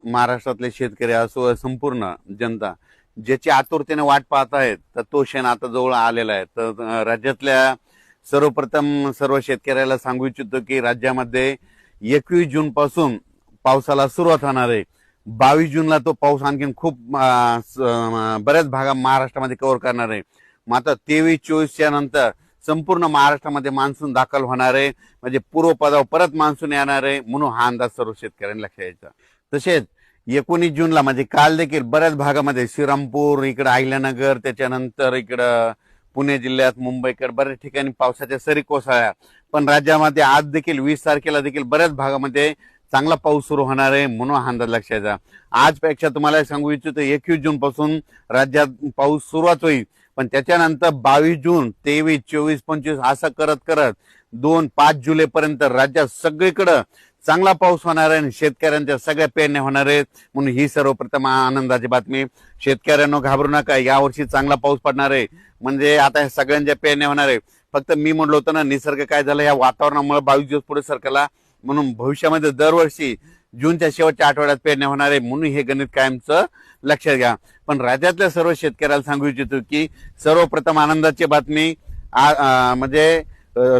महाराष्ट्रातले शेतकरी असो संपूर्ण जनता ज्याची आतुरतेने वाट पाहत आहेत तर तो क्षण आता जवळ आलेला आहे। तर राज्यातल्या सर्वप्रथम सर्व शेतकऱ्याला सांगू इच्छितो की राज्यामध्ये 21 जून पासून पावसाला सुरुवात होणार आहे। 22 जूनला तो पाऊस आणखीन खूप बऱ्याच भागा महाराष्ट्रामध्ये कव्हर करणार आहे। मात्र 23-24 च्या नंतर संपूर्ण महाराष्ट्रामध्ये मान्सून दाखल होणार आहे, म्हणजे पूर्वपदावर परत मान्सून येणार आहे, म्हणून हा अंदाज सर्व शेतकऱ्यांनी लक्षात घ्यायचा। तसेच 19 जूनला म्हणजे काल देखील बऱ्याच भागामध्ये श्रीरामपूर, इकडे अहिल्यानगर, त्याच्यानंतर इकडं पुणे जिल्ह्यात, मुंबईकडे बऱ्याच ठिकाणी पावसाच्या सरी कोसळल्या। पण राज्यामध्ये आज देखील 20 तारखेला देखील बऱ्याच भागामध्ये चांगला पाऊस सुरू होणार आहे, म्हणून हा अंदाज लक्षात घ्या। आजपेक्षा तुम्हाला सांगू इच्छितो 21 जून पासून राज्यात पाऊस सुरुवात होईल, पण त्याच्यानंतर 22 जून, 23, 24, 25 असं करत करत 2-5 जुलै पर्यंत राज्यात सगळीकडे चांगला पाऊस होणार आहे आणि शेतकऱ्यांच्या सगळ्या पेरण्या होणार आहेत, म्हणून ही सर्वप्रथम आनंदाची बातमी। शेतकऱ्यांनो घाबरू नका, यावर्षी चांगला पाऊस पडणार आहे, म्हणजे आता सगळ्यांच्या पेरण्या होणार आहे। फक्त मी म्हणलो होतो ना, निसर्ग काय झालं या वातावरणामुळे 22 दिवस पुढे सरकला, म्हणून भविष्यामध्ये दरवर्षी जूनच्या शेवटच्या आठवड्यात पेरण्या होणार आहे, म्हणून हे गणित कायमचं लक्षात घ्या। पण राज्यातल्या सर्व शेतकऱ्याला सांगू इच्छितो की सर्वप्रथम आनंदाची बातमी म्हणजे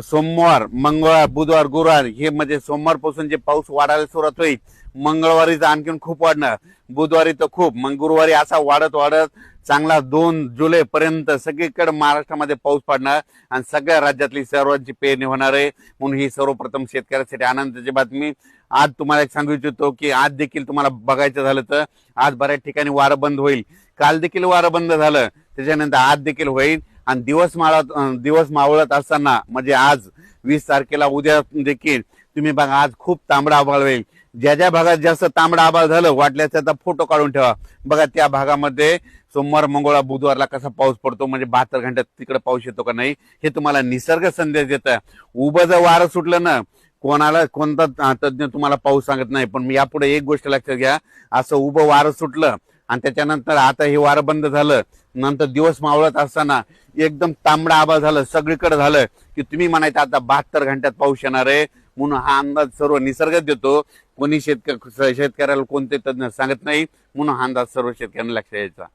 सोमवार, मंगळवार, बुधवार, गुरुवार हे म्हणजे सोमवारपासून जे पाऊस वाढायला सुरुवात होईल, मंगळवारी तर आणखीन खूप वाढणार, बुधवारी तर खूप, मग गुरुवारी असा वाढत वाढत चांगला 2 जुलै पर्यंत सगळीकडे महाराष्ट्रामध्ये पाऊस पडणार आणि सगळ्या राज्यातली सर्वांची पेरणी होणार आहे, म्हणून ही सर्वप्रथम शेतकऱ्यांसाठी आनंदाची बातमी। आज तुम्हाला एक सांगू इच्छितो की आज देखील तुम्हाला बघायचं झालं तर आज बऱ्याच ठिकाणी वारं बंद होईल, काल देखील वारं बंद झालं, त्याच्यानंतर आज देखील होईल आणि दिवस मावळत असताना म्हणजे आज 20 तारखेला उद्या देखील तुम्ही बघा आज खूप तांबडा आभाळ होईल। ज्या ज्या भागात जास्त तांबडा आभाळ झालं वाटल्यास त्याचा फोटो काढून ठेवा, बघा त्या भागामध्ये सोमवार, मंगळवार, बुधवारला कसा पाऊस पडतो, म्हणजे 72 घंट्यात तिकडे पाऊस येतो का नाही, हे तुम्हाला निसर्ग संदेश देत आहे। उभं जर वारं सुटलं ना, कोणता तज्ञ तुम्हाला पाऊस सांगत नाही, पण यापुढे एक गोष्ट लक्षात घ्या, असं उभं वारं सुटलं आणि त्याच्यानंतर आता हे वारं बंद झालं, नंतर दिवस मावळत असताना एकदम तांबडा आभाळ झालं, सगळीकडे झालं की तुम्ही म्हणायचं आता 72 घंट्यात पाऊस येणार आहे, म्हणून हा अंदाज सर्व निसर्ग देतो, कोणी शेतकऱ्याला कोणते तज्ञ सांगत नाही, म्हणून हा अंदाज सर्व शेतकऱ्यांना लक्षात द्यायचा।